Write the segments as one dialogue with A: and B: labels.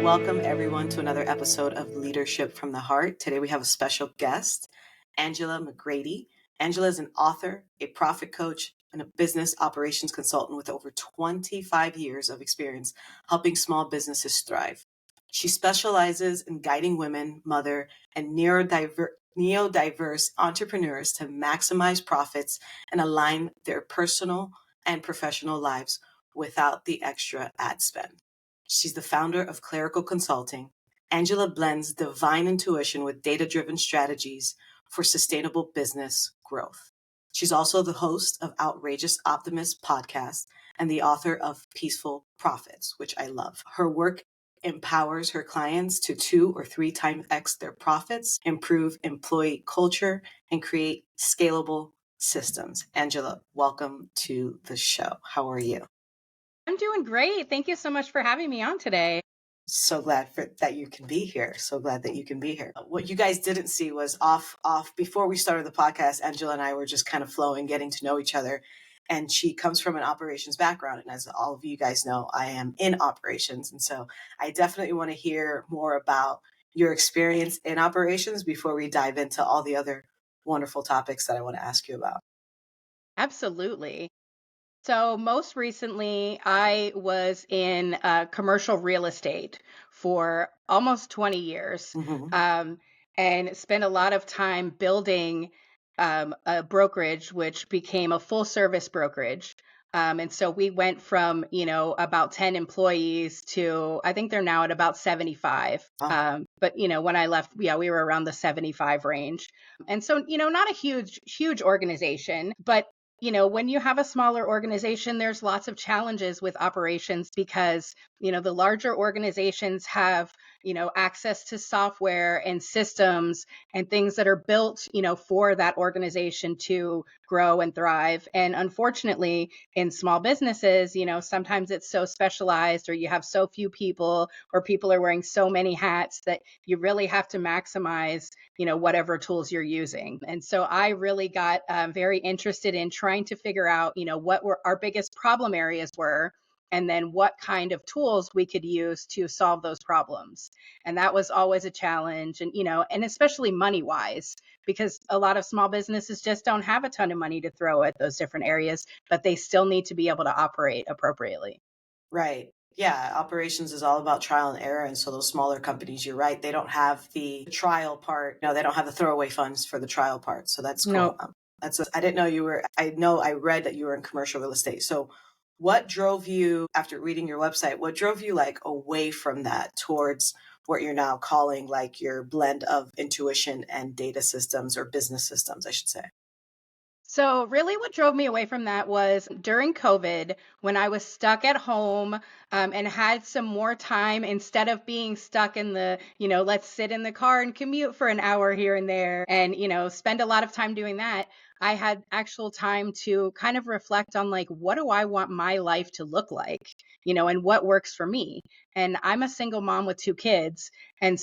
A: welcome everyone to another episode of Leadership from the Heart. Today we have a special guest, Angela McGrady. Angela is an author, a profit coach, and a business operations consultant with over 25 years of experience helping small businesses thrive. She specializes in guiding women, mother, and neurodiverse entrepreneurs to maximize profits and align their personal and professional lives without the extra ad spend. She's the founder of Clerical Consulting. Angela blends divine intuition with data-driven strategies for sustainable business growth. She's also the host of Outrageous Optimist podcast and the author of Peaceful Profits, which I love. Her work empowers her clients to 2 or 3 times X their profits, improve employee culture, and create scalable systems. Angela, welcome to the show. How are you?
B: I'm doing great. Thank you so much for having me on today.
A: So glad that you can be here. So glad that you can be here. What you guys didn't see was off before we started the podcast, Angela and I were just kind of flowing, getting to know each other. And she comes from an operations background. And as all of you guys know, I am in operations. And so I definitely want to hear more about your experience in operations before we dive into all the other wonderful topics that I want to ask you about.
B: Absolutely. So, most recently, I was in commercial real estate for almost 20 years
A: Mm-hmm.
B: um, and spent a lot of time building a brokerage, which became a full service brokerage. And so we went from, about 10 employees to, I think they're now at about 75.
A: Oh,
B: But, when I left, yeah, we were around the 75 range. And so, not a huge organization, but when you have a smaller organization, there's lots of challenges with operations because, the larger organizations have, access to software and systems and things that are built, for that organization to grow and thrive. And unfortunately, in small businesses, sometimes it's so specialized or you have so few people or people are wearing so many hats that you really have to maximize whatever tools you're using. And so I really got very interested in trying to figure out, what were our biggest problem areas were, and then what kind of tools we could use to solve those problems. And that was always a challenge. And, and especially money wise, because a lot of small businesses just don't have a ton of money to throw at those different areas, but they still need to be able to operate appropriately.
A: right. Yeah, operations is all about trial and error. And so those smaller companies, you're right, they don't have the trial part. No, they don't have the throwaway funds for the trial part. So that's cool.
B: No.
A: I didn't know you were, I know I read that you were in commercial real estate. So what drove you, after reading your website, what drove you like away from that towards what you're now calling like your blend of intuition and data systems or business systems, I should say?
B: So, really, what drove me away from that was during COVID when I was stuck at home and had some more time instead of being stuck in the, let's sit in the car and commute for an hour here and there and, spend a lot of time doing that. I had actual time to kind of reflect on like, what do I want my life to look like, and what works for me. And I'm a single mom with 2 kids. And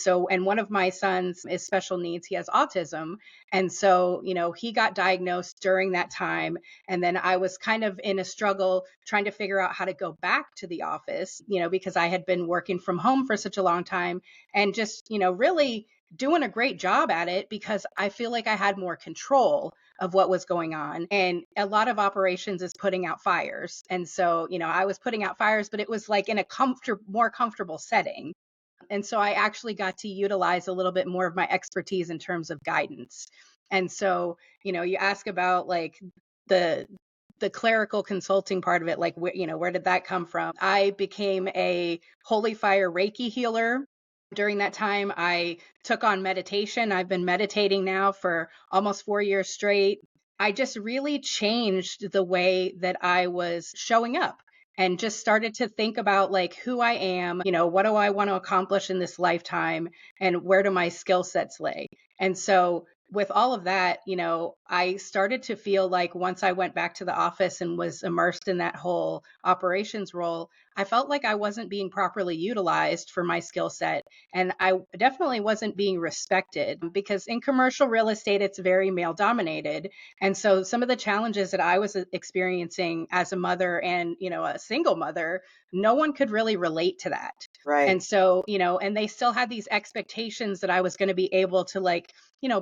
B: one of my sons is special needs. He has autism. And so, he got diagnosed during that time. And then I was kind of in a struggle trying to figure out how to go back to the office, because I had been working from home for such a long time and just, really doing a great job at it because I feel like I had more control of what was going on. And a lot of operations is putting out fires. And so, I was putting out fires, but it was like in a more comfortable setting. And so I actually got to utilize a little bit more of my expertise in terms of guidance. And so, you ask about like the the clerical consulting part of it, like where did that come from? I became a holy fire Reiki healer. During that time, I took on meditation. I've been meditating now for almost 4 years straight. I just really changed the way that I was showing up and just started to think about like who I am, what do I want to accomplish in this lifetime and where do my skill sets lay? And so with all of that, I started to feel like once I went back to the office and was immersed in that whole operations role, I felt like I wasn't being properly utilized for my skill set. And I definitely wasn't being respected because in commercial real estate, it's very male dominated. And so some of the challenges that I was experiencing as a mother and, a single mother, no one could really relate to that.
A: Right.
B: And so, and they still had these expectations that I was going to be able to like,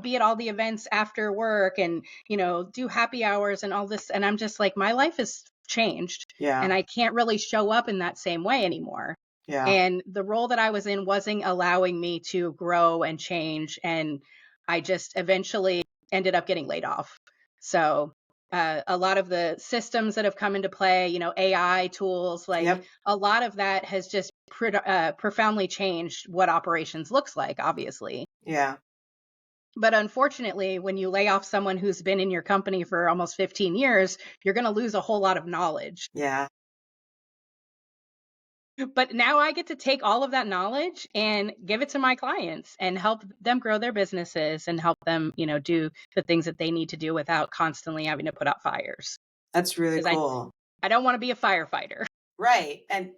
B: be at all the events after work and, do happy hours and all this. And I'm just like, my life has changed
A: Yeah.
B: and I can't really show up in that same way anymore.
A: Yeah.
B: And the role that I was in wasn't allowing me to grow and change. And I just eventually ended up getting laid off. So, a lot of the systems that have come into play, AI tools, like
A: Yep.
B: a lot of that has just profoundly changed what operations looks like, obviously.
A: Yeah.
B: But unfortunately, when you lay off someone who's been in your company for almost 15 years, you're going to lose a whole lot of knowledge.
A: Yeah.
B: But now I get to take all of that knowledge and give it to my clients and help them grow their businesses and help them, do the things that they need to do without constantly having to put out fires.
A: That's really
B: Because
A: cool.
B: I don't want to be a firefighter.
A: Right. And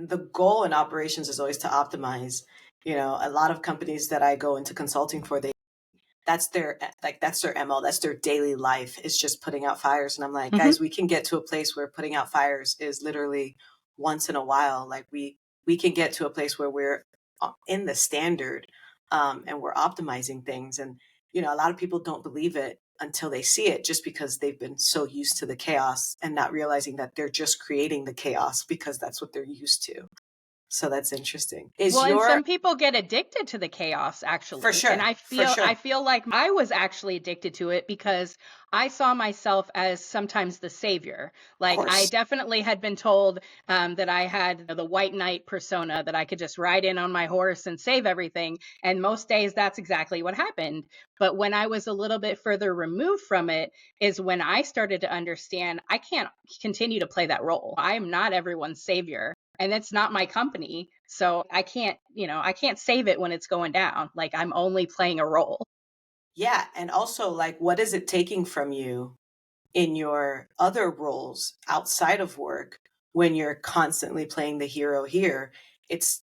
A: the goal in operations is always to optimize. A lot of companies that I go into consulting for, that's their MO, that's their daily life, is just putting out fires. And I'm like,
B: Hmm.
A: guys, we can get to a place where putting out fires is literally once in a while. Like we can get to a place where we're in the standard, and we're optimizing things. And a lot of people don't believe it until they see it, just because they've been so used to the chaos and not realizing that they're just creating the chaos because that's what they're used to. So that's interesting. Is
B: Well, and
A: your
B: some people get addicted to the chaos
A: For
B: actually. And
A: sure, for
B: I
A: sure.
B: feel like I was actually addicted to it because I saw myself as sometimes the savior.
A: Of
B: Like I
A: course.
B: definitely had been told that I had the white knight persona, that I could just ride in on my horse and save everything. And most days that's exactly what happened. But when I was a little bit further removed from it is when I started to understand I can't continue to play that role. I am not everyone's savior and it's not my company. So I can't save it when it's going down. Like I'm only playing a role.
A: Yeah, and also, like, what is it taking from you in your other roles outside of work when you're constantly playing the hero here? It's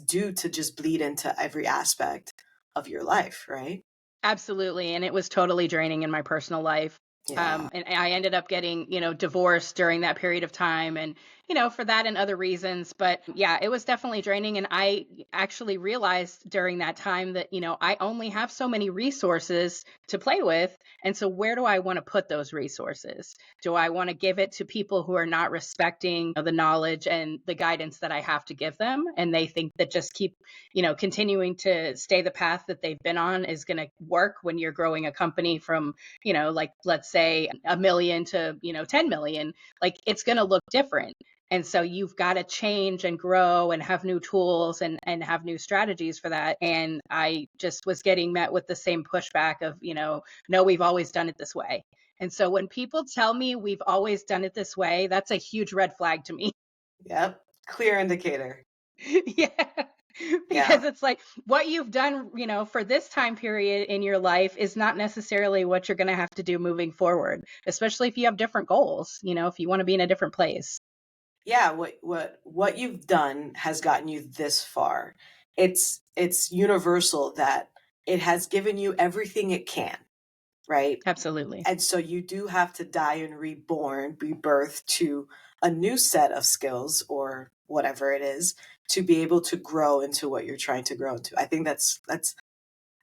A: due to just bleed into every aspect of your life, right?
B: Absolutely, and it was totally draining in my personal life.
A: Yeah.
B: And I ended up getting, divorced during that period of time and, for that and other reasons. But yeah, it was definitely draining. And I actually realized during that time that, I only have so many resources to play with. And so where do I want to put those resources? Do I want to give it to people who are not respecting the knowledge and the guidance that I have to give them? And they think that just keep continuing to stay the path that they've been on is going to work when you're growing a company from, like let's say a million to, 10 million, like it's going to look different. And so you've got to change and grow and have new tools and have new strategies for that. And I just was getting met with the same pushback of, no, we've always done it this way. And so when people tell me we've always done it this way, that's a huge red flag to me.
A: Yep. Clear indicator.
B: Yeah.
A: Yeah.
B: Because it's like what you've done, for this time period in your life is not necessarily what you're going to have to do moving forward, especially if you have different goals, if you want to be in a different place.
A: Yeah, what you've done has gotten you this far. It's universal that it has given you everything it can, right?
B: Absolutely.
A: And so you do have to die and reborn, rebirth to a new set of skills or whatever it is to be able to grow into what you're trying to grow into. I think that's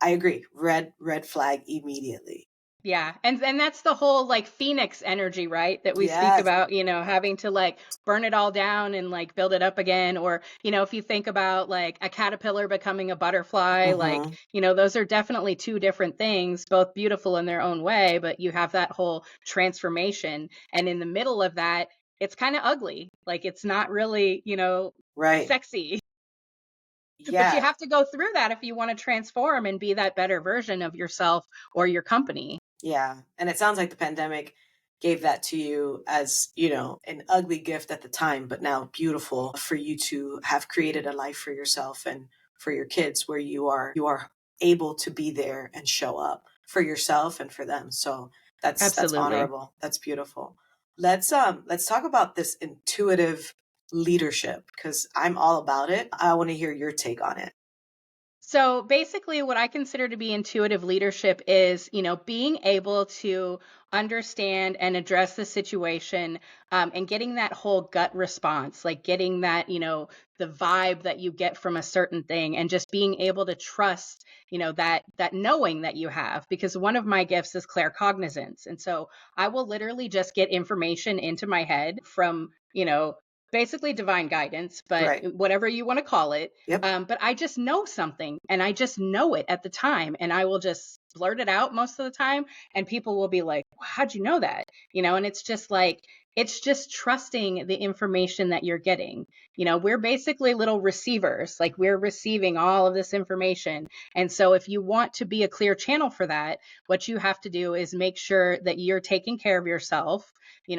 A: I agree. Red flag immediately.
B: Yeah. And that's the whole like Phoenix energy, right? That we speak
A: Yes.
B: about, having to like burn it all down and like build it up again. Or, if you think about like a caterpillar becoming a butterfly, like,
A: Hmm.
B: those are definitely two different things, both beautiful in their own way, but you have that whole transformation. And in the middle of that, it's kind of ugly. Like it's not really,
A: Right.
B: sexy. But you
A: Yeah.
B: have to go through that if you want to transform and be that better version of yourself or your company.
A: Yeah. And it sounds like the pandemic gave that to you as, an ugly gift at the time, but now beautiful for you to have created a life for yourself and for your kids where you are able to be there and show up. for yourself and for them. So that's
B: Absolutely.
A: honorable. That's beautiful. Let's talk about this intuitive leadership, because I'm all about it. I want to hear your take on it.
B: So basically, what I consider to be intuitive leadership is, being able to understand and address the situation, and getting that whole gut response, like getting that, the vibe that you get from a certain thing, and just being able to trust, that knowing that you have. Because one of my gifts is claircognizance, and so I will literally just get information into my head from, basically divine guidance, but
A: Right.
B: whatever you want to call it.
A: Yep.
B: But I just know something and I just know it at the time. And I will just blurt it out most of the time. And people will be like, "Well, how'd you know that?" And it's just like, it's just trusting the information that you're getting. We're basically little receivers, like we're receiving all of this information. And so if you want to be a clear channel for that, what you have to do is make sure that you're taking care of yourself.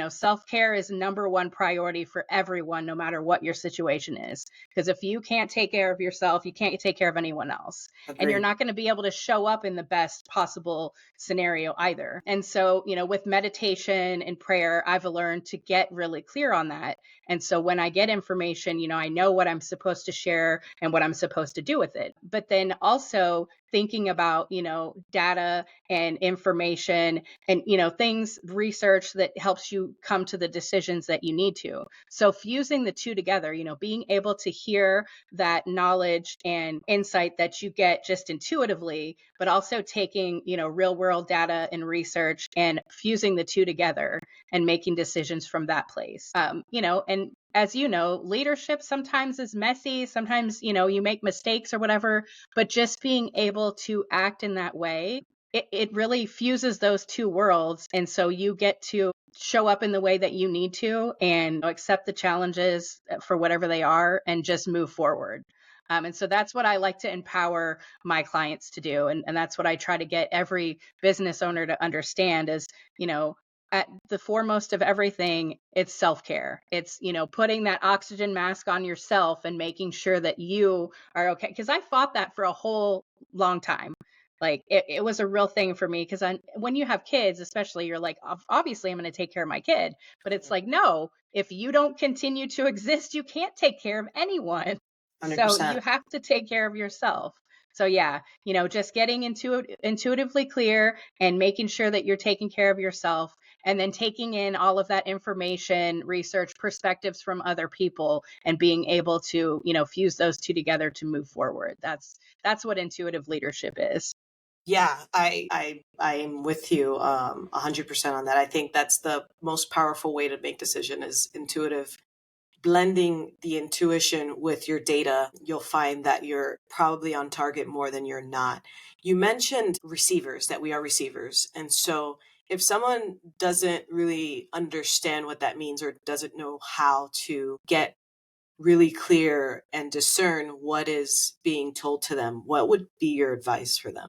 B: Self care is number one priority for everyone, no matter what your situation is. Because if you can't take care of yourself, you can't take care of anyone else. And you're
A: Agreed.
B: not going to be able to show up in the best possible scenario either. And so, with meditation and prayer, I've learned to get really clear on that. And so when I get information, I know what I'm supposed to share and what I'm supposed to do with it. But then also thinking about, data and information and, things, research that helps you come to the decisions that you need to. So fusing the two together, being able to hear that knowledge and insight that you get just intuitively, but also taking, real world data and research and fusing the two together and making decisions from that place. And as you know, leadership sometimes is messy. Sometimes, you make mistakes or whatever, but just being able to act in that way, it really fuses those two worlds. And so you get to show up in the way that you need to and accept the challenges for whatever they are and just move forward. And so that's what I like to empower my clients to do. And that's what I try to get every business owner to understand is, at the foremost of everything, it's self-care. It's, putting that oxygen mask on yourself and making sure that you are okay. Because I fought that for a whole long time. Like it was a real thing for me because when you have kids, especially, you're like, obviously, I'm going to take care of my kid. But it's like, no, if you don't continue to exist, you can't take care of anyone. So you
A: 100%.
B: have to take care of yourself. So yeah, just getting into intuitively clear and making sure that you're taking care of yourself and then taking in all of that information, research, perspectives from other people and being able to, fuse those two together to move forward. That's what intuitive leadership is.
A: Yeah, I am with you 100% on that. I think that's the most powerful way to make decision is intuitive. Blending the intuition with your data, you'll find that you're probably on target more than you're not. You mentioned receivers, that we are receivers. And so if someone doesn't really understand what that means or doesn't know how to get really clear and discern what is being told to them, what would be your advice for them?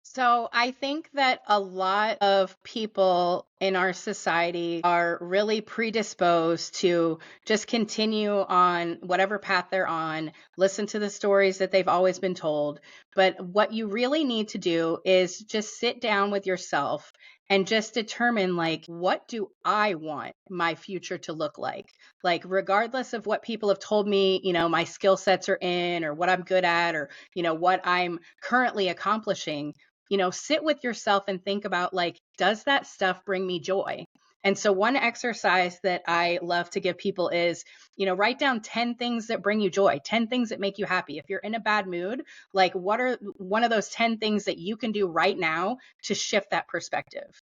B: So I think that a lot of people in our society are really predisposed to just continue on whatever path they're on, listen to the stories that they've always been told. But what you really need to do is just sit down with yourself and just determine, like, what do I want my future to look like? Like, regardless of what people have told me, my skill sets are in, or what I'm good at, or, what I'm currently accomplishing, sit with yourself and think about, like, does that stuff bring me joy? And so one exercise that I love to give people is, write down 10 things that bring you joy, 10 things that make you happy. If you're in a bad mood, like, what are one of those 10 things that you can do right now to shift that perspective?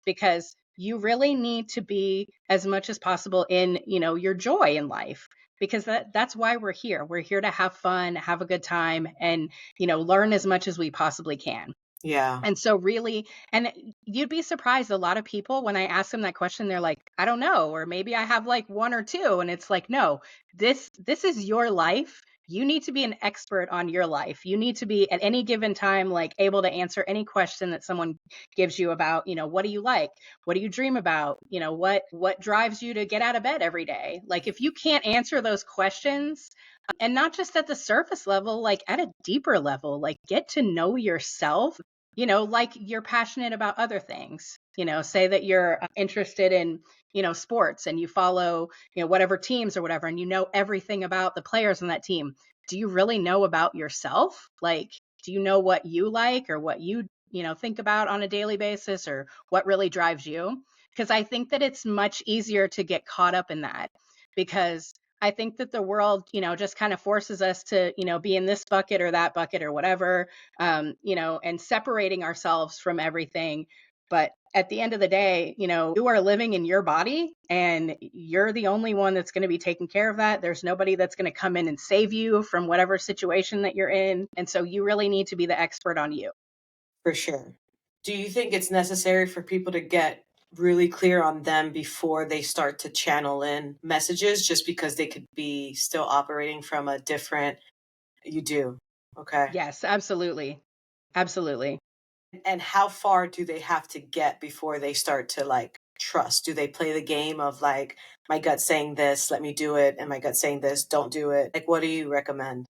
B: Because you really need to be as much as possible in, your joy in life, because that's why we're here. We're here to have fun, have a good time, and, learn as much as we possibly can.
A: Yeah.
B: And so really, and you'd be surprised, a lot of people, when I ask them that question, they're like, I don't know, or maybe I have like one or two. And it's like, no, this is your life. You need to be an expert on your life. You need to be at any given time, like, able to answer any question that someone gives you about, what do you like? What do you dream about? What drives you to get out of bed every day? Like, if you can't answer those questions, and not just at the surface level, like at a deeper level, like, get to know yourself like you're passionate about other things. Say that you're interested in, sports, and you follow, whatever teams or whatever, and you know everything about the players on that team. Do you really know about yourself? Like, do you know what you like, or what you think about on a daily basis, or what really drives you? Because I think that it's much easier to get caught up in that, because I think that the world, just kind of forces us to, be in this bucket or that bucket or whatever, and separating ourselves from everything. But at the end of the day, you are living in your body, and you're the only one that's going to be taking care of that. There's nobody that's going to come in and save you from whatever situation that you're in. And so you really need to be the expert on you.
A: For sure. Do you think it's necessary for people to get really clear on them before they start to channel in messages, just because they could be still operating from a different? You do. Okay.
B: Yes, absolutely. Absolutely.
A: And how far do they have to get before they start to like trust? Do they play the game of like, my gut saying this, let me do it, and my gut saying this, don't do it? Like, what do you recommend?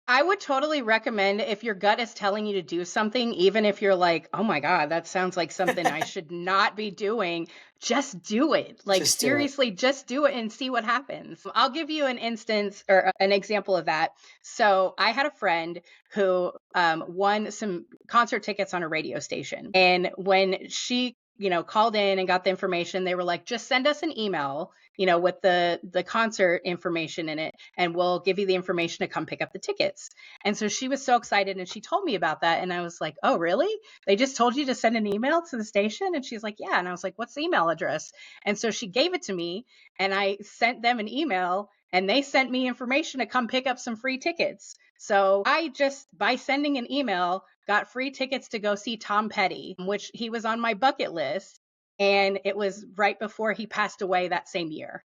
B: I would totally recommend, if your gut is telling you to do something, even if you're like, oh my God, that sounds like something I should not be doing, just do it. Like,
A: Just do it.
B: seriously, just do it and see what happens. I'll give you an instance, or an example of that. So I had a friend who won some concert tickets on a radio station. And when she called in and got the information, they were like, just send us an email, with the concert information in it, and we'll give you the information to come pick up the tickets. And so she was so excited, and she told me about that. And I was like, oh, really? They just told you to send an email to the station? And she's like, yeah. And I was like, what's the email address? And so she gave it to me, and I sent them an email, and they sent me information to come pick up some free tickets. So I just, by sending an email, got free tickets to go see Tom Petty, which he was on my bucket list. And it was right before he passed away that same year.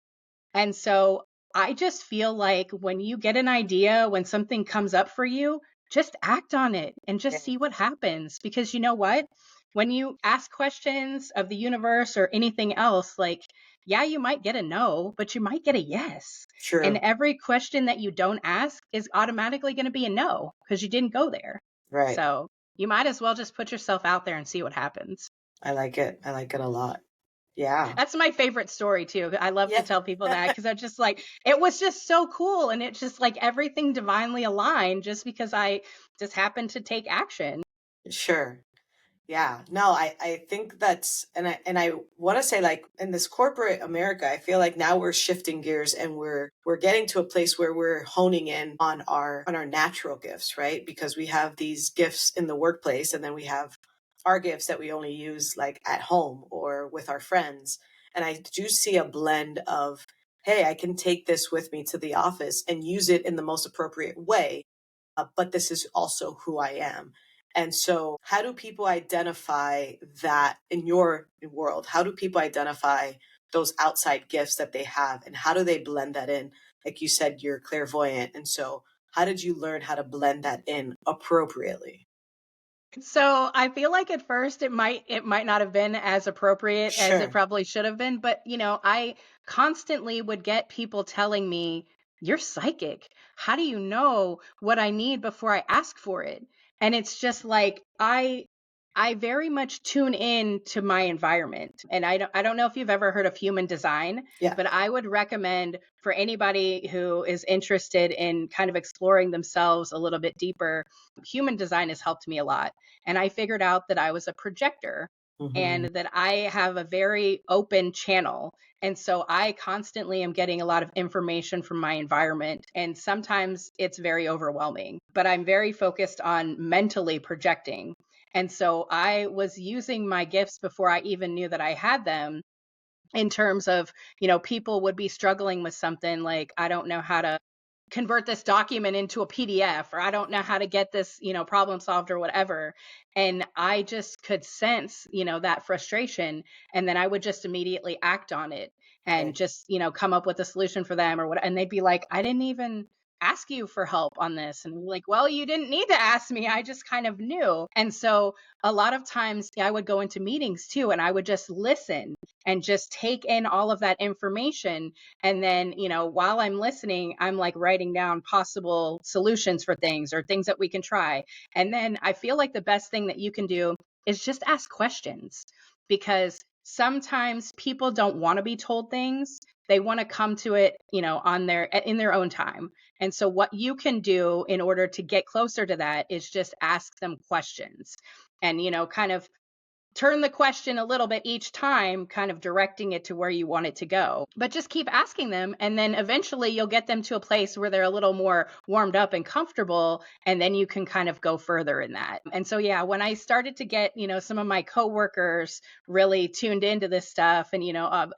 B: And so I just feel like when you get an idea, when something comes up for you, just act on it and
A: Yeah.
B: just see what happens. Because you know what? When you ask questions of the universe or anything else, like, yeah, you might get a no, but you might get a yes. And
A: True.
B: every question that you don't ask is automatically going to be a no, because you didn't go there.
A: Right.
B: So you might as well just put yourself out there and see what happens.
A: I like it. I like it a lot. Yeah.
B: That's my favorite story too. I love to
A: Yeah.
B: tell people that, because I'm just like, it was just so cool. And it's just like everything divinely aligned, just because I just happened to take action.
A: Sure. Yeah. No, I think that's, and I want to say, like, in this corporate America, I feel like now we're shifting gears, and we're getting to a place where we're honing in on our natural gifts, right? Because we have these gifts in the workplace, and then we have our gifts that we only use like at home or with our friends. And I do see a blend of, hey, I can take this with me to the office and use it in the most appropriate way, but this is also who I am. And so, how do people identify that in your world? How do people identify those outside gifts that they have, and how do they blend that in? Like you said, you're clairvoyant. And so, how did you learn how to blend that in appropriately?
B: So I feel like at first it might not have been as appropriate as it
A: Sure.
B: probably should have been, but I constantly would get people telling me, "You're psychic. How do you know what I need before I ask for it?" And it's just like I very much tune in to my environment. And I don't know if you've ever heard of human design,
A: Yeah.
B: but I would recommend, for anybody who is interested in kind of exploring themselves a little bit deeper, human design has helped me a lot. And I figured out that I was a projector, and
A: Hmm.
B: that I have a very open channel. And so I constantly am getting a lot of information from my environment. And sometimes it's very overwhelming, but I'm very focused on mentally projecting. And so I was using my gifts before I even knew that I had them, in terms of, people would be struggling with something like, I don't know how to convert this document into a PDF, or I don't know how to get this, problem solved or whatever. And I just could sense, that frustration. And then I would just immediately act on it, and
A: Right.
B: just, come up with a solution for them or what. And they'd be like, I didn't even ask you for help on this. And like, well, you didn't need to ask me. I just kind of knew. And so a lot of times I would go into meetings too, and I would just listen and just take in all of that information. And then, while I'm listening, I'm like writing down possible solutions for things or things that we can try. And then I feel like the best thing that you can do is just ask questions, because sometimes people don't want to be told things. They want to come to it, in their own time. And so what you can do in order to get closer to that is just ask them questions and, kind of turn the question a little bit each time, kind of directing it to where you want it to go. But just keep asking them. And then eventually you'll get them to a place where they're a little more warmed up and comfortable. And then you can kind of go further in that. And so, yeah, when I started to get, some of my coworkers really tuned into this stuff, and,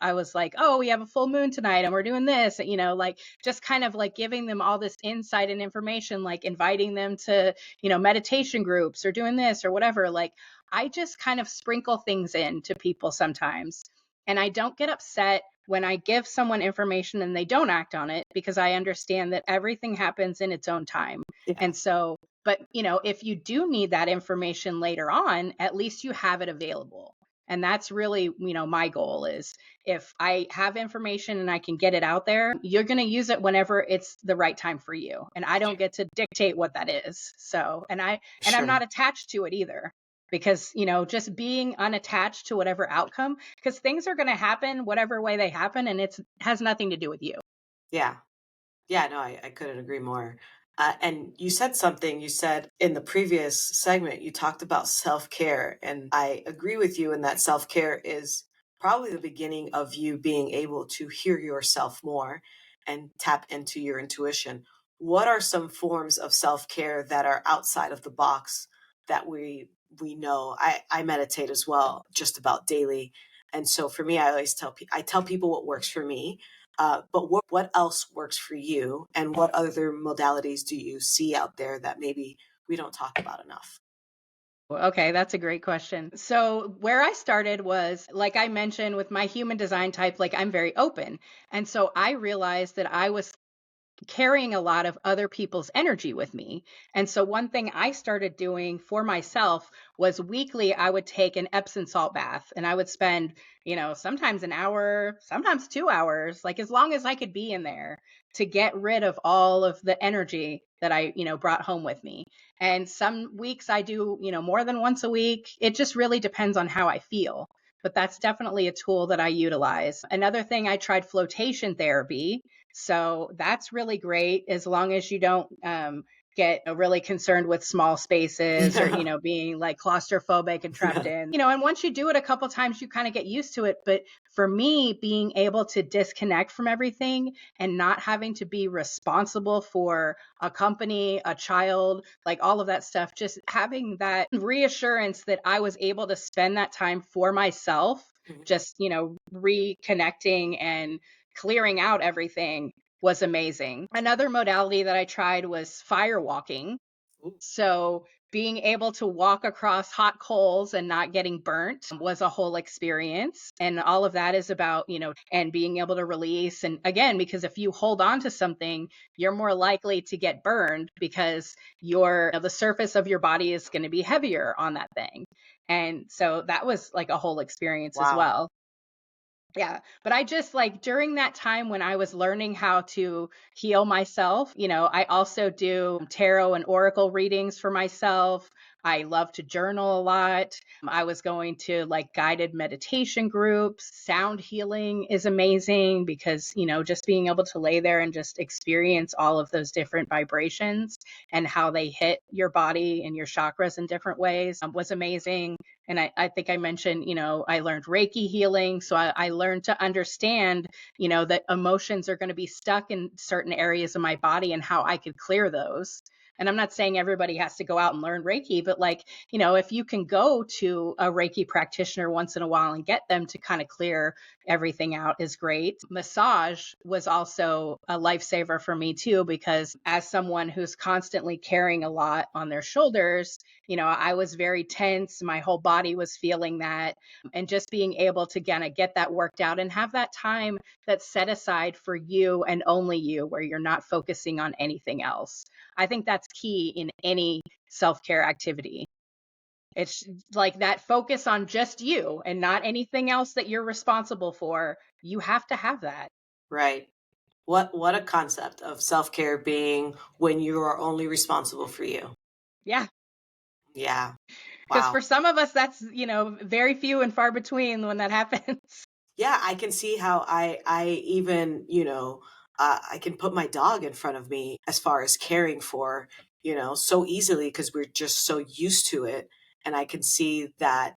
B: I was like, oh, we have a full moon tonight and we're doing this, like just kind of like giving them all this insight and information, like inviting them to, meditation groups or doing this or whatever. Like, I just kind of sprinkle things in to people sometimes. And I don't get upset when I give someone information and they don't act on it, because I understand that everything happens in its own time.
A: Yeah,
B: And so, but if you do need that information later on, at least you have it available. And that's really, my goal is, if I have information and I can get it out there, you're going to use it whenever it's the right time for you. And I don't get to dictate what that is. So, and I'm
A: sure.
B: not attached to it either, because just being unattached to whatever outcome, because things are going to happen whatever way they happen, and it has nothing to do with you.
A: Yeah. Yeah, no, I couldn't agree more. And you said something, you said in the previous segment, you talked about self care. And I agree with you in that self care is probably the beginning of you being able to hear yourself more and tap into your intuition. What are some forms of self care that are outside of the box that we know? I meditate as well, just about daily. And so for me, I always I tell people what works for me, but what else works for you, and what other modalities do you see out there that maybe we don't talk about enough?
B: Okay, that's a great question. So, where I started was, like I mentioned, with my human design type, like I'm very open. And so I realized that I was carrying a lot of other people's energy with me. And so one thing I started doing for myself was weekly, I would take an Epsom salt bath, and I would spend, sometimes an hour, sometimes 2 hours, like as long as I could be in there, to get rid of all of the energy that I, brought home with me. And some weeks I do, more than once a week. It just really depends on how I feel. But that's definitely a tool that I utilize. Another thing, I tried flotation therapy. So that's really great, as long as you don't get really concerned with small spaces, or,
A: Yeah.
B: being like claustrophobic and trapped
A: Yeah.
B: in, and once you do it a couple times, you kind of get used to it. But for me, being able to disconnect from everything and not having to be responsible for a company, a child, like all of that stuff, just having that reassurance that I was able to spend that time for myself,
A: Mhm.
B: just, reconnecting and clearing out everything, was amazing. Another modality that I tried was fire walking.
A: Ooh,
B: So being able to walk across hot coals and not getting burnt was a whole experience. And all of that is about, and being able to release. And again, because if you hold on to something, you're more likely to get burned, because the surface of your body is going to be heavier on that thing. And so that was like a whole experience as
A: wow.
B: well. Yeah, but I just, like, during that time when I was learning how to heal myself, I also do tarot and oracle readings for myself. I love to journal a lot. I was going to like guided meditation groups. Sound healing is amazing, because, just being able to lay there and just experience all of those different vibrations and how they hit your body and your chakras in different ways, was amazing. And I think I mentioned, I learned Reiki healing. So I learned to understand, that emotions are going to be stuck in certain areas of my body, and how I could clear those. And I'm not saying everybody has to go out and learn Reiki, but like, if you can go to a Reiki practitioner once in a while and get them to kind of clear everything out is great. Massage was also a lifesaver for me too, because as someone who's constantly carrying a lot on their shoulders, I was very tense. My whole body was feeling that. And just being able to kind of get that worked out and have that time that's set aside for you and only you, where you're not focusing on anything else. I think that's key in any self-care activity. It's like that focus on just you and not anything else that you're responsible for. You have to have that.
A: Right. What a concept of self-care being when you are only responsible for you.
B: Yeah.
A: Yeah.
B: Because
A: Wow.
B: for some of us, that's, very few and far between when that happens.
A: Yeah, I can see how I even, I can put my dog in front of me as far as caring for, so easily because we're just so used to it. And I can see that,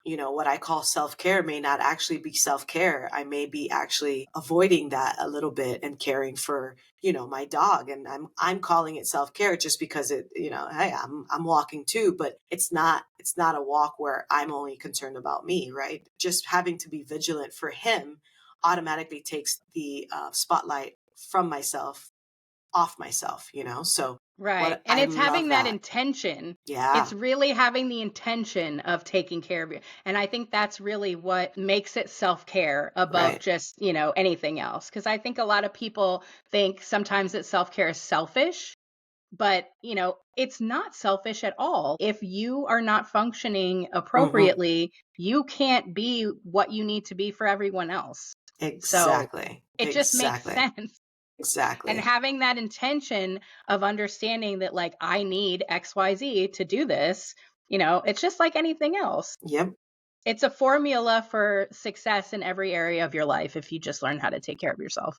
A: what I call self-care may not actually be self-care. I may be actually avoiding that a little bit and caring for, my dog. And I'm calling it self-care just because it, hey, I'm walking too, but it's not a walk where I'm only concerned about me, right? Just having to be vigilant for him automatically takes the spotlight from myself off myself, so
B: Right.
A: what
B: And
A: I
B: it's having
A: love
B: that
A: that.
B: intention. It's
A: Yeah.
B: really having the intention of taking care of you. And I think that's really what makes it self-care above
A: Right.
B: just, anything else. Because I think a lot of people think sometimes that self-care is selfish, but, it's not selfish at all. If you are not functioning
A: Hmm.
B: appropriately, you can't be what you need to be for everyone else. So
A: Exactly.
B: it just makes
A: Exactly.
B: sense. And
A: Exactly.
B: having that intention of understanding that, like, I need XYZ to do this, it's just like anything else.
A: Yep.
B: It's a formula for success in every area of your life if you just learn how to take care of yourself.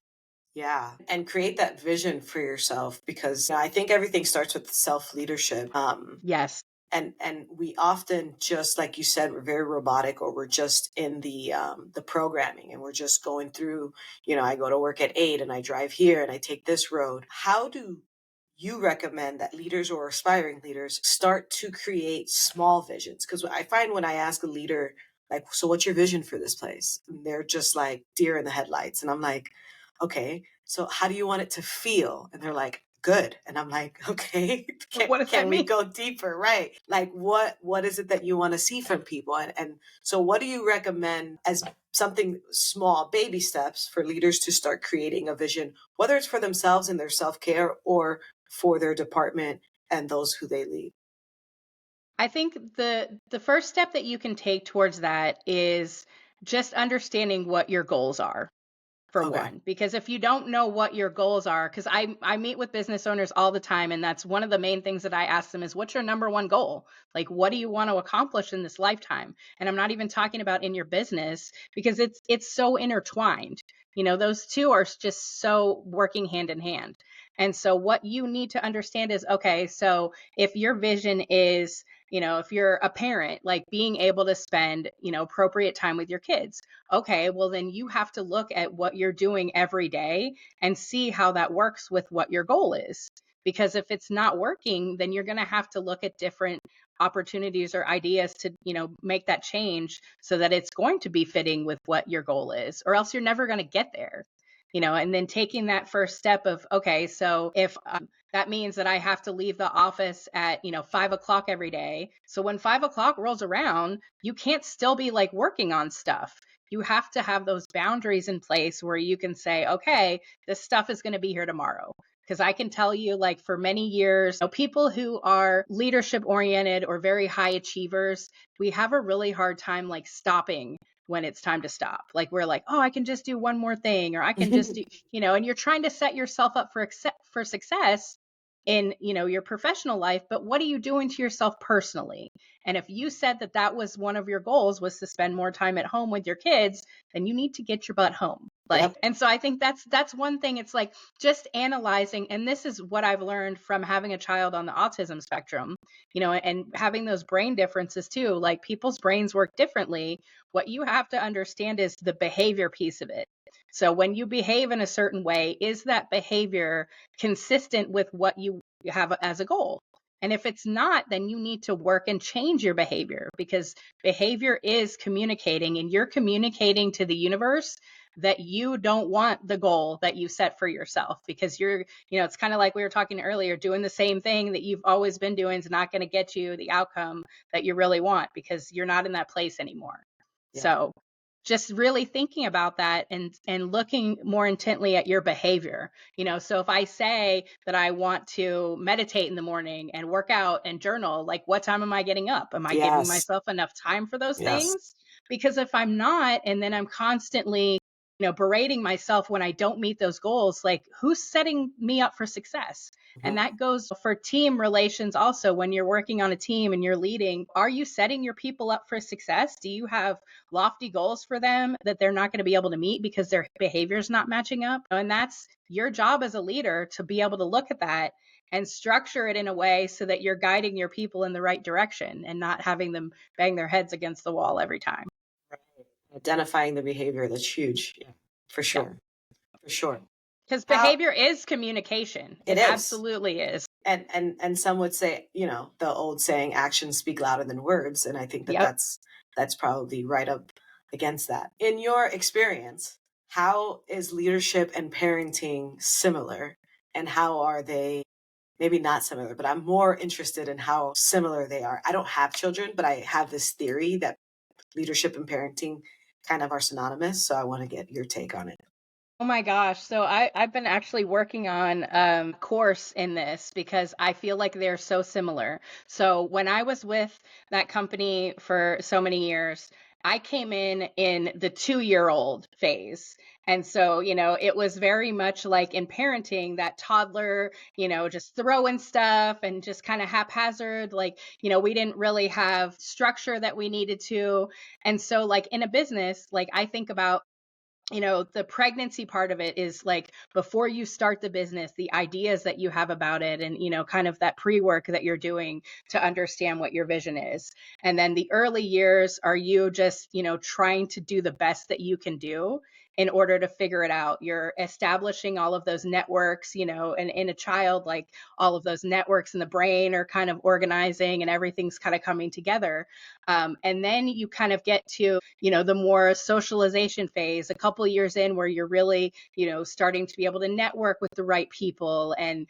A: Yeah. And create that vision for yourself because I think everything starts with self leadership.
B: Yes.
A: And we often, just like you said, we're very robotic, or we're just in the programming, and we're just going through, I go to work at 8 and I drive here and I take this road. How do you recommend that leaders or aspiring leaders start to create small visions? Because I find when I ask a leader, like, so what's your vision for this place, and they're just like deer in the headlights, and I'm like, okay, so how do you want it to feel? And they're like, good. And I'm like, okay, can,
B: What does that
A: can we
B: mean?
A: go deeper? Right. Like what is it that you want to see from people? And so what do you recommend as something small, baby steps for leaders to start creating a vision, whether it's for themselves and their self-care or for their department and those who they lead?
B: I think the first step that you can take towards that is just understanding what your goals are. For
A: Okay.
B: one, because if you don't know what your goals are, because I meet with business owners all the time, and that's one of the main things that I ask them is, what's your number one goal? Like, what do you want to accomplish in this lifetime? And I'm not even talking about in your business, because it's so intertwined. Those two are just so working hand in hand. And so what you need to understand is, okay, so if your vision is, if you're a parent, like being able to spend, appropriate time with your kids. Okay, well, then you have to look at what you're doing every day and see how that works with what your goal is. Because if it's not working, then you're going to have to look at different opportunities or ideas to, make that change so that it's going to be fitting with what your goal is, or else you're never going to get there. And then taking that first step of, okay, so if that means that I have to leave the office at, 5 o'clock every day. So when 5 o'clock rolls around, you can't still be like working on stuff. You have to have those boundaries in place where you can say, okay, this stuff is going to be here tomorrow. Because I can tell you, like, for many years, people who are leadership oriented or very high achievers, we have a really hard time like stopping when it's time to stop. Like, we're like, oh, I can just do one more thing, or I can just do, and you're trying to set yourself up for success in, your professional life, but what are you doing to yourself personally? And if you said that that was one of your goals, was to spend more time at home with your kids, then you need to get your butt home. Like,
A: Yep.
B: and so I think that's one thing. It's like just analyzing, and this is what I've learned from having a child on the autism spectrum, and having those brain differences too. Like, people's brains work differently. What you have to understand is the behavior piece of it. So when you behave in a certain way, is that behavior consistent with what you have as a goal. And if it's not, then you need to work and change your behavior, because behavior is communicating, and you're communicating to the universe that you don't want the goal that you set for yourself, because it's kind of like we were talking earlier, doing the same thing that you've always been doing is not going to get you the outcome that you really want, because you're not in that place anymore.
A: Yeah.
B: So just really thinking about that, and looking more intently at your behavior. So if I say that I want to meditate in the morning and work out and journal, like, what time am I getting up? Am I giving
A: Yes.
B: myself enough time for those
A: Yes.
B: things? Because if I'm not, and then I'm constantly berating myself when I don't meet those goals, like, who's setting me up for success? And
A: Mhm.
B: that goes for team relations also. When you're working on a team and you're leading, are you setting your people up for success? Do you have lofty goals for them that they're not going to be able to meet because their behavior is not matching up? And that's your job as a leader, to be able to look at that and structure it in a way so that you're guiding your people in the right direction and not having them bang their heads against the wall every time.
A: Right. Identifying the behavior, that's huge. Yeah, for
B: Yeah.
A: sure. For sure.
B: Because
A: How
B: behavior is communication.
A: it
B: It
A: is.
B: absolutely is.
A: And some would say, the old saying, actions speak louder than words, and I think that
B: Yep.
A: that's probably right up against that. In your experience, how is leadership and parenting similar, and how are they maybe not similar, but I'm more interested in how similar they are. I don't have children, but I have this theory that leadership and parenting kind of are synonymous, so I want to get your take on it.
B: Oh my gosh. So I've been actually working on course in this, because I feel like they're so similar. So when I was with that company for so many years, I came in the 2-year old phase. And so, it was very much like in parenting, that toddler, just throwing stuff and just kind of haphazard. Like, we didn't really have structure that we needed to. And so, like, in a business, like, I think about, the pregnancy part of it is like, before you start the business, the ideas that you have about it, and kind of that pre-work that you're doing to understand what your vision is. And then the early years are you just trying to do the best that you can do in order to figure it out. You're establishing all of those networks, and in a child, like, all of those networks in the brain are kind of organizing, and everything's kind of coming together. And then you kind of get to, the more socialization phase, a couple years in, where you're really, starting to be able to network with the right people, and,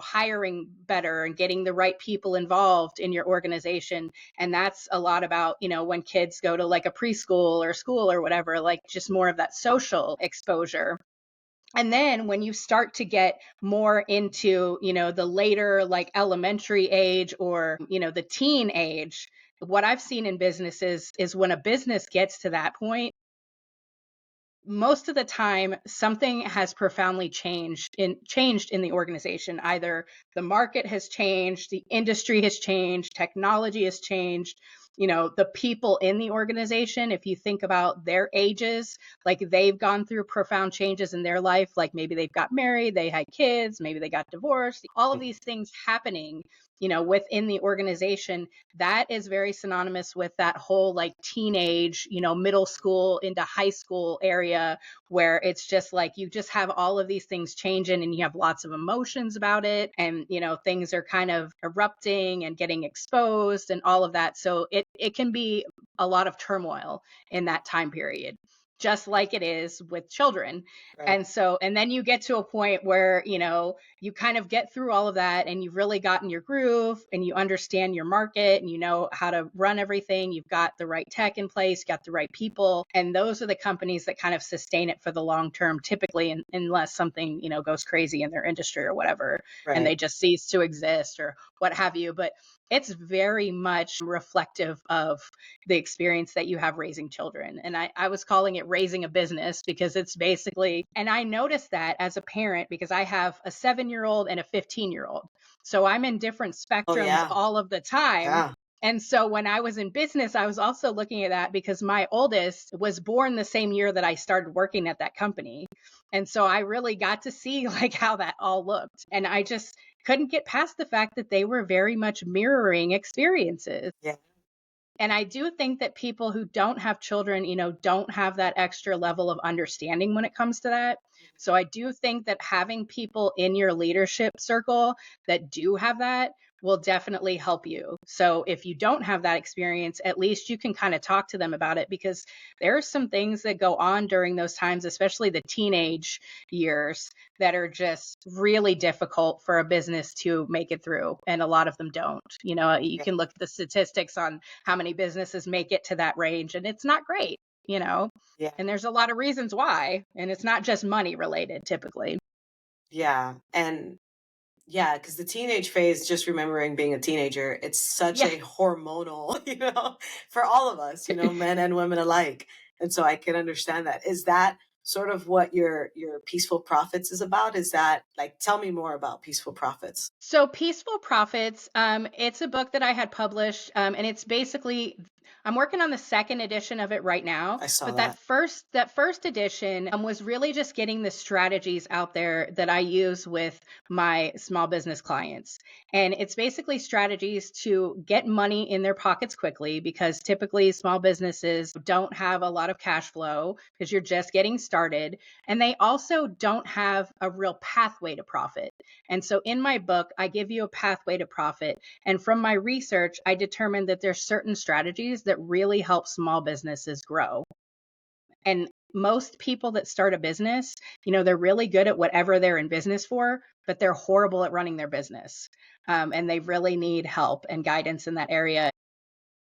B: hiring better and getting the right people involved in your organization. And that's a lot about, when kids go to like a preschool or school or whatever, like, just more of that social exposure. And then when you start to get more into, the later, like, elementary age, or, the teen age, what I've seen in businesses is, when a business gets to that point, most of the time something has profoundly changed in the organization. Either the market has changed, the industry has changed, technology has changed. The people in the organization, if you think about their ages, like, they've gone through profound changes in their life. Like, maybe they've got married, they had kids, maybe they got divorced, all of these things happening, within the organization. That is very synonymous with that whole, like, teenage, middle school into high school area, where it's just like, you just have all of these things changing, and you have lots of emotions about it, and things are kind of erupting and getting exposed and all of that. So it can be a lot of turmoil in that time period, just like it is with children.
A: Right.
B: And then you get to a point where, you kind of get through all of that, and you've really gotten your groove, and you understand your market, and you know how to run everything. You've got the right tech in place, got the right people. And those are the companies that kind of sustain it for the long term, typically, unless something, goes crazy in their industry or whatever, and
A: Right.
B: they just cease to exist or what have you. But it's very much reflective of the experience that you have raising children. And I was calling it raising a business, because it's basically, and I noticed that as a parent, because I have a 7-year old and a 15-year old. So I'm in different
A: Oh
B: spectrums
A: yeah.
B: all of the time.
A: Yeah.
B: And so when I was in business, I was also looking at that, because my oldest was born the same year that I started working at that company. And so I really got to see, like, how that all looked. And I just couldn't get past the fact that they were very much mirroring experiences.
A: Yeah.
B: And I do think that people who don't have children, don't have that extra level of understanding when it comes to that. So I do think that having people in your leadership circle that do have that will definitely help you. So if you don't have that experience, at least you can kind of talk to them about it, because there are some things that go on during those times, especially the teenage years, that are just really difficult for a business to make it through. And a lot of them don't. You
A: Yeah.
B: can look at the statistics on how many businesses make it to that range, and it's not great, you know?
A: Yeah.
B: And there's a lot of reasons why, and it's not just money related typically.
A: Yeah. And yeah, because the teenage phase, just remembering being a teenager, it's such
B: Yeah.
A: a hormonal, for all of us, men and women alike. And so I can understand that. Is that sort of what your Peaceful Profits is about? Is that like, tell me more about Peaceful Profits?
B: So Peaceful Profits, it's a book that I had published, and it's basically I'm working on the second edition of it right now.
A: I saw
B: But that
A: that.
B: first edition was really just getting the strategies out there that I use with my small business clients. And it's basically strategies to get money in their pockets quickly, because typically small businesses don't have a lot of cash flow because you're just getting started. And they also don't have a real pathway to profit. And so in my book, I give you a pathway to profit. And from my research, I determined that there's certain strategies that really help small businesses grow. And most people that start a business, they're really good at whatever they're in business for, but they're horrible at running their business. And they really need help and guidance in that area.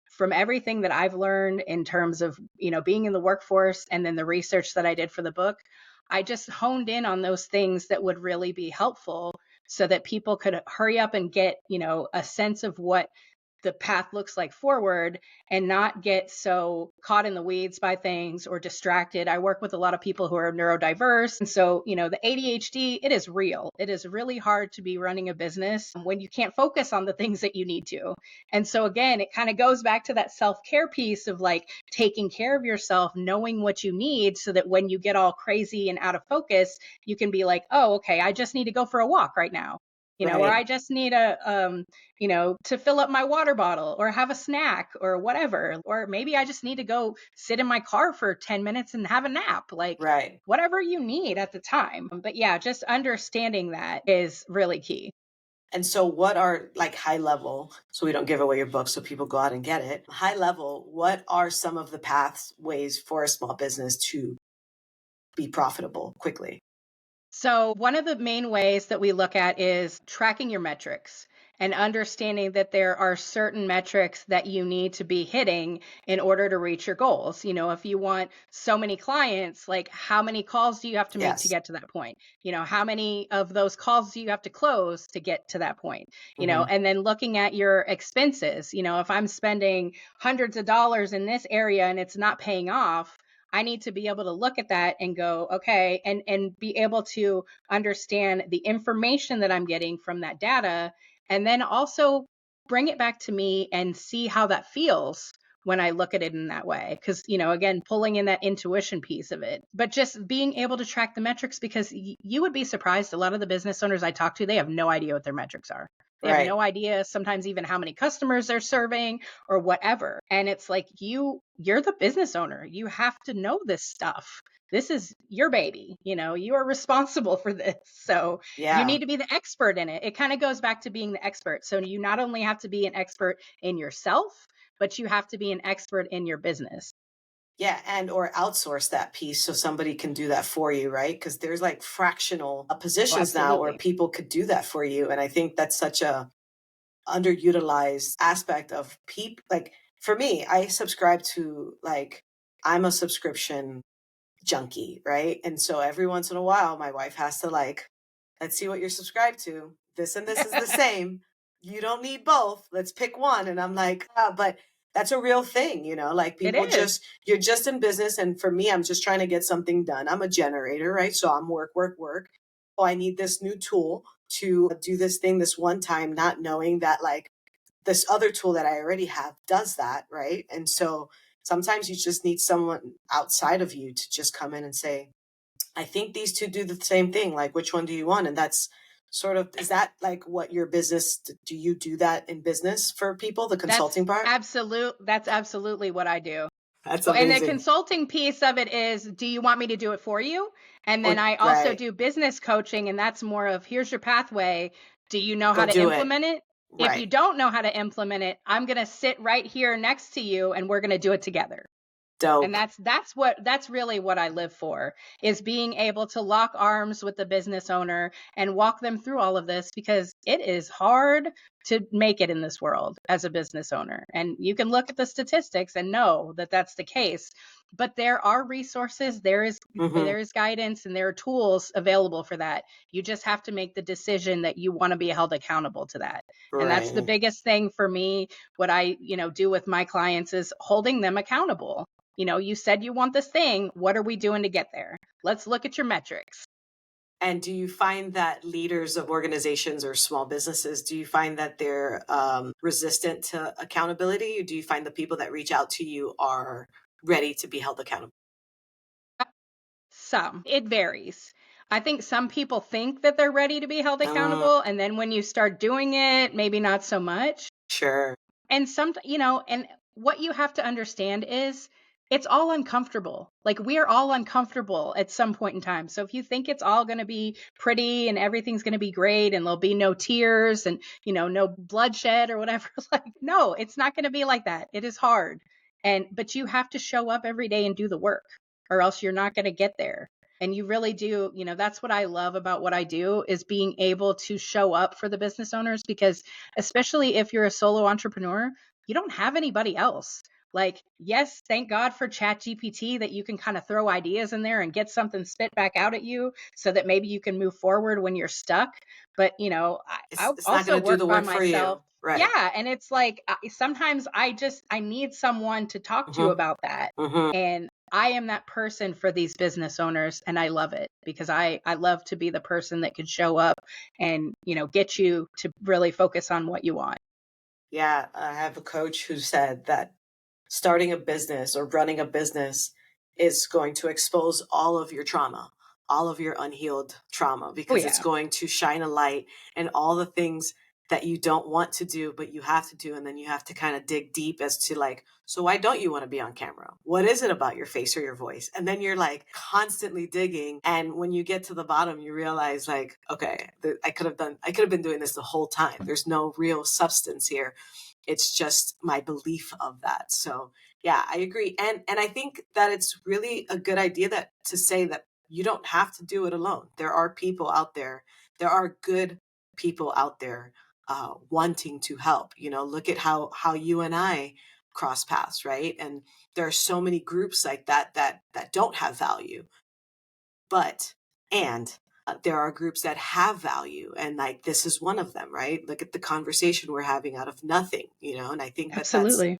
B: From everything that I've learned in terms of, being in the workforce and then the research that I did for the book, I just honed in on those things that would really be helpful so that people could hurry up and get, a sense of what the path looks like forward, and not get so caught in the weeds by things or distracted. I work with a lot of people who are neurodiverse. And so, the ADHD, it is real. It is really hard to be running a business when you can't focus on the things that you need to. And so, again, it kind of goes back to that self care piece of like taking care of yourself, knowing what you need so that when you get all crazy and out of focus, you can be like, oh, okay, I just need to go for a walk right now. Or
A: Right.
B: I just need to fill up my water bottle or have a snack or whatever. Or maybe I just need to go sit in my car for 10 minutes and have a nap, like
A: Right.
B: whatever you need at the time. But yeah, just understanding that is really key.
A: And so, what are like high level, so we don't give away your book so people go out and get it? High level, what are some of the pathways for a small business to be profitable quickly?
B: So, one of the main ways that we look at is tracking your metrics and understanding that there are certain metrics that you need to be hitting in order to reach your goals. If you want so many clients, like how many calls do you have to make to
A: Yes.
B: get to that point? How many of those calls do you have to close to get to that point?
A: Hmm.
B: And then looking at your expenses, if I'm spending hundreds of dollars in this area and it's not paying off, I need to be able to look at that and go, okay, and be able to understand the information that I'm getting from that data, and then also bring it back to me and see how that feels when I look at it in that way. Because, again, pulling in that intuition piece of it, but just being able to track the metrics, because you would be surprised. A lot of the business owners I talk to, they have no idea what their metrics are. They have
A: Right.
B: no idea sometimes even how many customers they're serving or whatever. And it's like you're the business owner. You have to know this stuff. This is your baby. You are responsible for this. So you
A: Yeah.
B: need to be the expert in it. It kind of goes back to being the expert. So you not only have to be an expert in yourself, but you have to be an expert in your business.
A: Yeah, and or outsource that piece so somebody can do that for you, right? Because there's like fractional
B: Oh,
A: positions now where
B: absolutely.
A: people could do that for you, and I think that's such a underutilized aspect of people. Like for me, I subscribe to like I'm a subscription junkie, right? And so every once in a while, my wife has to like, let's see what you're subscribed to. This and this is the same. You don't need both. Let's pick one. And I'm like, ah, but that's a real thing, like
B: It
A: people
B: is.
A: just, you're just in business. And for me, I'm just trying to get something done. I'm a generator, right? So I'm work, work, work. Oh, I need this new tool to do this thing this one time, not knowing that like this other tool that I already have does that, right? And so sometimes you just need someone outside of you to just come in and say, I think these two do the same thing. Like, which one do you want? And that's sort of, is that like what your business, do you do that in business for people, the consulting part?
B: That's absolutely what I do.
A: That's
B: And the
A: amazing.
B: consulting piece of it is, do you want me to do it for you? And then
A: Or,
B: I also
A: right,
B: do business coaching, and that's more of, here's your pathway. Do you know how
A: go
B: to
A: do it.
B: implement it? If you
A: Right.
B: don't know how to implement it, I'm going to sit right here next to you and we're going to do it together. And
A: Dope.
B: that's really what I live for, is being able to lock arms with the business owner and walk them through all of this, because it is hard to make it in this world as a business owner. And you can look at the statistics and know that that's the case. But there are resources,
A: Hmm.
B: there is guidance, and there are tools available for that. You just have to make the decision that you want to be held accountable to that. And that's the
A: Right.
B: biggest thing for me. What I, do with my clients is holding them accountable. You said you want this thing. What are we doing to get there? Let's look at your metrics.
A: And do you find that leaders of organizations or small businesses, do you find that they're resistant to accountability? Or do you find the people that reach out to you are ready to be held accountable?
B: Some. It varies. I think some people think that they're ready to be held
A: Mm,
B: accountable. And then when you start doing it, maybe not so much.
A: sure.
B: And and what you have to understand is it's all uncomfortable. Like, we are all uncomfortable at some point in time. So if you think it's all going to be pretty and everything's going to be great and there'll be no tears and, no bloodshed or whatever, like, no, it's not going to be like that. It is hard. But you have to show up every day and do the work, or else you're not going to get there. And you really do, that's what I love about what I do, is being able to show up for the business owners, because especially if you're a solo entrepreneur, you don't have anybody else. Like, yes, thank God for Chat GPT, that you can kind of throw ideas in there and get something spit back out at you so that maybe you can move forward when you're stuck. But, I
A: It's not
B: also
A: going to do the
B: work by
A: work for
B: myself.
A: you. Right.
B: Yeah. And it's like, sometimes I need someone to talk to
A: Hmm.
B: about that.
A: Hmm.
B: And I am that person for these business owners, and I love it, because I love to be the person that could show up and, get you to really focus on what you want.
A: Yeah. I have a coach who said that starting a business or running a business is going to expose all of your trauma, all of your unhealed trauma,
B: Oh
A: because it's
B: yeah.
A: going to shine a light and all the things that you don't want to do, but you have to do. And then you have to kind of dig deep as to like, so why don't you want to be on camera? What is it about your face or your voice? And then you're like constantly digging. And when you get to the bottom, you realize like, okay, I could have been doing this the whole time. There's no real substance here. It's just my belief of that. So yeah, I agree. And I think that it's really a good idea that to say that you don't have to do it alone. There are people out there. There are good people out there wanting to help. Look at how you and I cross paths, right? And there are so many groups like that don't have value, but and there are groups that have value, and like this is one of them, right? Look at the conversation we're having out of nothing, and I think that
B: Absolutely.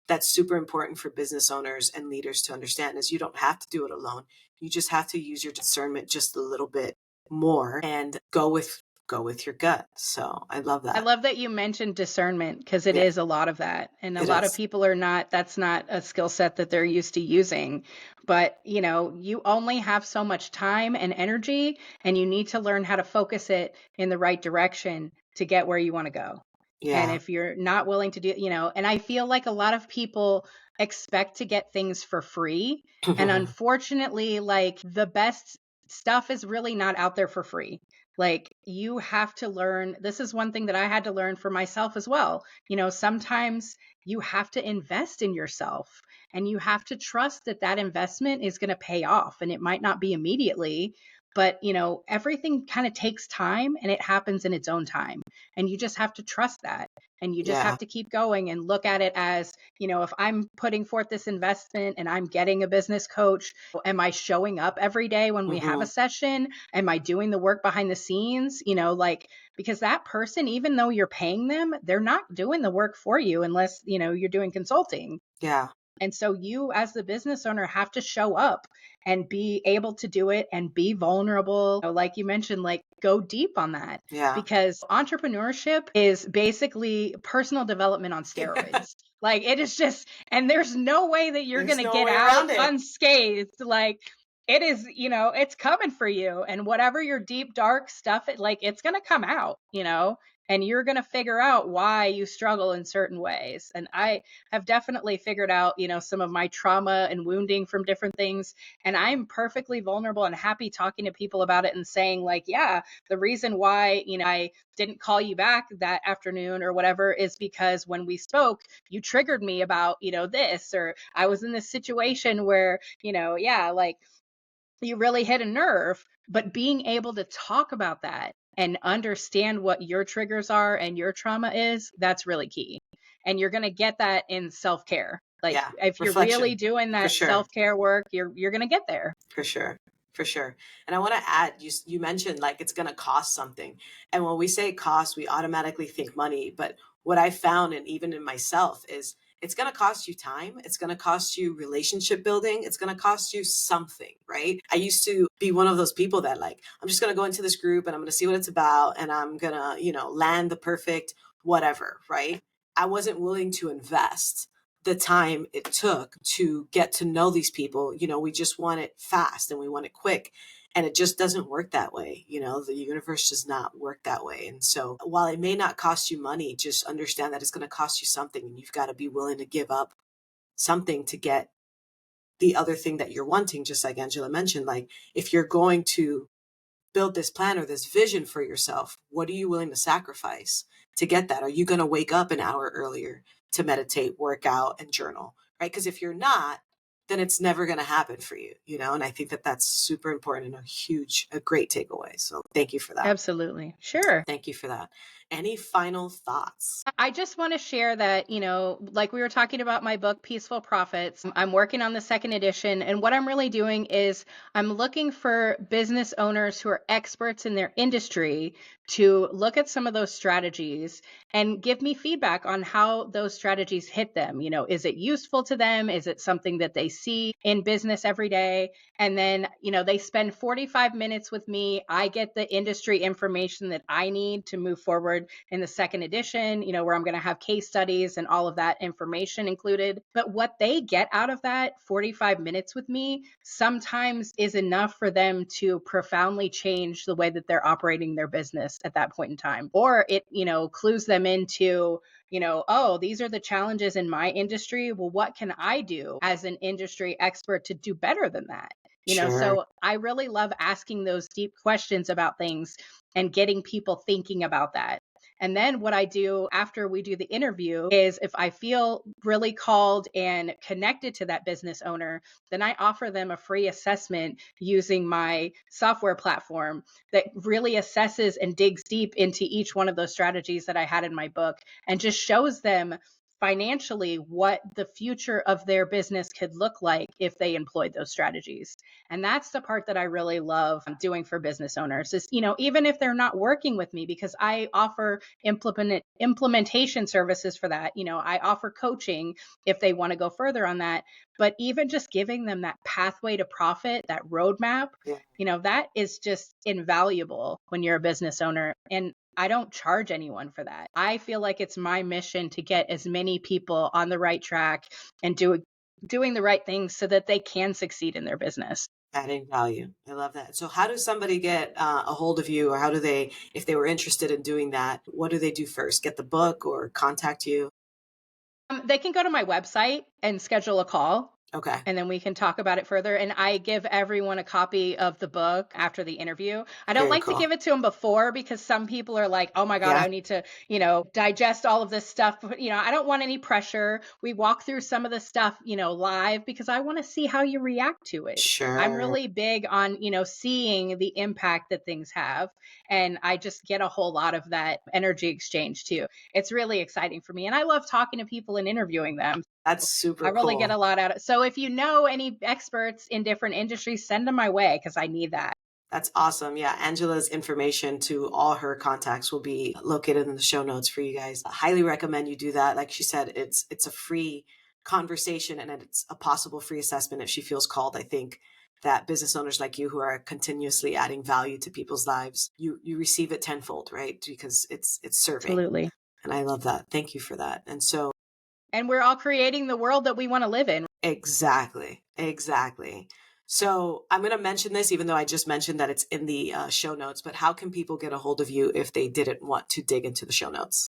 A: that's super important for business owners and leaders to understand, is you don't have to do it alone. You just have to use your discernment just a little bit more and go with your gut. So I love
B: I
A: that.
B: love that you mentioned discernment, because it
A: Yeah,
B: is a lot of that. And a
A: it
B: lot of
A: is.
B: people that's not a skill set that they're used to using. But, you only have so much time and energy, and you need to learn how to focus it in the right direction to get where you want to go. And
A: Yeah.
B: if you're not willing to do, and I feel like a lot of people expect to get things for free. And unfortunately, like, the best stuff is really not out there for free. Like, you have to learn. This is one thing that I had to learn for myself as well. Sometimes you have to invest in yourself, and you have to trust that that investment is going to pay off. And it might not be immediately, but, everything kind of takes time, and it happens in its own time. And you just have to trust that. And you just
A: Yeah.
B: have to keep going and look at it as, if I'm putting forth this investment and I'm getting a business coach, am I showing up every day when we have a
A: Hmm.
B: session? Am I doing the work behind the scenes? Like, because that person, even though you're paying them, they're not doing the work for you unless, you're doing consulting.
A: Yeah.
B: And so you, as the business owner, have to show up and be able to do it and be vulnerable. Like you mentioned, like, go deep on that,
A: Yeah.
B: because entrepreneurship is basically personal development on steroids. Like, it is just, and there's no way that you're going
A: There's
B: to
A: no
B: get
A: way
B: out
A: around it.
B: unscathed. Like, it is, it's coming for you. And whatever your deep, dark stuff, it's going to come out, and you're going to figure out why you struggle in certain ways. And I have definitely figured out, some of my trauma and wounding from different things. And I'm perfectly vulnerable and happy talking to people about it and saying, like, yeah, the reason why, I didn't call you back that afternoon or whatever is because when we spoke, you triggered me about, this, or I was in this situation where, yeah, like, you really hit a nerve. But being able to talk about that and understand what your triggers are and your trauma is, that's really key. And you're going to get that in self-care. Like,
A: Yeah.
B: if you're really
A: Reflection.
B: doing
A: For
B: that
A: sure.
B: self-care work, you're going to get there.
A: For sure. For sure. And I want to add, you mentioned like it's going to cost something. And when we say cost, we automatically think money. But what I found, and even in myself, is it's going to cost you time. It's going to cost you relationship building. It's going to cost you something, right? I used to be one of those people that like, I'm just going to go into this group and I'm going to see what it's about. And I'm going to, land the perfect whatever, right? I wasn't willing to invest the time it took to get to know these people. We just want it fast and we want it quick. And it just doesn't work that way. The universe does not work that way. And so while it may not cost you money, just understand that it's going to cost you something. And you've got to be willing to give up something to get the other thing that you're wanting. Just like Angela mentioned, like if you're going to build this plan or this vision for yourself, what are you willing to sacrifice to get that? Are you going to wake up an hour earlier to meditate, work out, and journal, right? Because if you're not, then it's never going to happen for you, and I think that that's super important and a great takeaway. So thank you for that.
B: Absolutely. Sure.
A: Thank you for that. Any final thoughts?
B: I just want to share that, like we were talking about my book, Peaceful Profits. I'm working on the second edition. And what I'm really doing is I'm looking for business owners who are experts in their industry to look at some of those strategies and give me feedback on how those strategies hit them. Is it useful to them? Is it something that they see in business every day? And then, they spend 45 minutes with me. I get the industry information that I need to move forward in the second edition, where I'm going to have case studies and all of that information included. But what they get out of that 45 minutes with me sometimes is enough for them to profoundly change the way that they're operating their business at that point in time. Or it, clues them into, oh, these are the challenges in my industry. Well, what can I do as an industry expert to do better than that?
A: Sure.
B: So I really love asking those deep questions about things and getting people thinking about that. And then what I do after we do the interview is if I feel really called and connected to that business owner, then I offer them a free assessment using my software platform that really assesses and digs deep into each one of those strategies that I had in my book and just shows them financially what the future of their business could look like if they employed those strategies. And that's the part that I really love doing for business owners is, even if they're not working with me, because I offer implementation services for that, I offer coaching if they want to go further on that. But even just giving them that pathway to profit, that roadmap,
A: Yeah.
B: that is just invaluable when you're a business owner. And I don't charge anyone for that. I feel like it's my mission to get as many people on the right track and doing the right things so that they can succeed in their business.
A: Adding value. I love that. So how does somebody get a hold of you, or how do they, if they were interested in doing that, what do they do first? Get the book or contact you?
B: They can go to my website and schedule a call.
A: Okay.
B: And then we can talk about it further. And I give everyone a copy of the book after the interview. I don't
A: Very
B: like to
A: cool.
B: give it to them before because some people are like, oh my God,
A: Yeah.
B: I need to, digest all of this stuff. But, I don't want any pressure. We walk through some of the stuff, live because I want to see how you react to it. I'm
A: Sure.
B: really big on, seeing the impact that things have. And I just get a whole lot of that energy exchange too. It's really exciting for me. And I love talking to people and interviewing them.
A: That's
B: I
A: super
B: really get
A: cool.
B: a lot out of it. So if you know any experts in different industries, send them my way because I need that.
A: That's awesome. Yeah, Angela's information to all her contacts will be located in the show notes for you guys. I highly recommend you do that. Like she said, it's a free conversation and it's a possible free assessment if she feels called. I think that business owners like you who are continuously adding value to people's lives, you receive it tenfold, right? Because it's serving.
B: Absolutely.
A: And I love that. Thank you for that. And so
B: And we're all creating the world that we want to live in.
A: exactly. Exactly. So I'm going to mention this, even though I just mentioned that it's in the show notes, but how can people get a hold of you if they didn't want to dig into the show notes?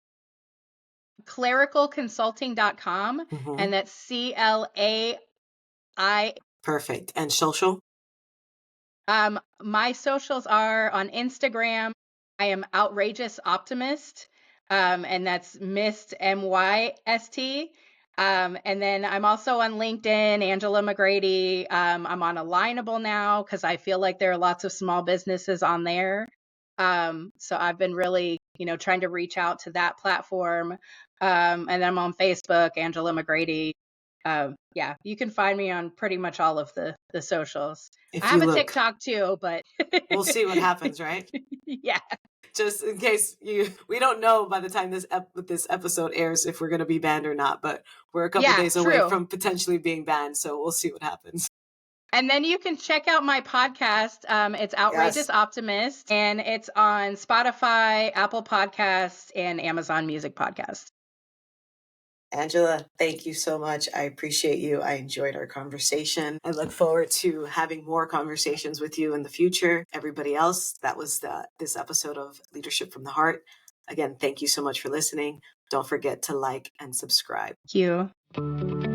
B: Clericalconsulting.com,
A: Mm-hmm.
B: and that's CLAI.
A: Perfect. And social?
B: My socials are on Instagram. I am Outrageous Optimist, and that's Mist, MYST. And then I'm also on LinkedIn, Angela McGrady. I'm on Alignable now because I feel like there are lots of small businesses on there. So I've been really, trying to reach out to that platform. And I'm on Facebook, Angela McGrady. Yeah, you can find me on pretty much all of the socials. I
A: If
B: have
A: you
B: a
A: look,
B: TikTok too, but
A: we'll see what happens, right?
B: yeah.
A: Just in case we don't know by the time this episode airs if we're going to be banned or not, but we're a couple
B: Yeah,
A: days away
B: true.
A: from potentially being banned, so we'll see what happens.
B: And then you can check out my podcast. It's
A: Yes.
B: Outrageous Optimist, and it's on Spotify, Apple Podcasts, and Amazon Music Podcast.
A: Angela, thank you so much. I appreciate you. I enjoyed our conversation. I look forward to having more conversations with you in the future. Everybody else, that was this episode of Leadership from the Heart. Again, thank you so much for listening. Don't forget to like and subscribe.
B: Thank you.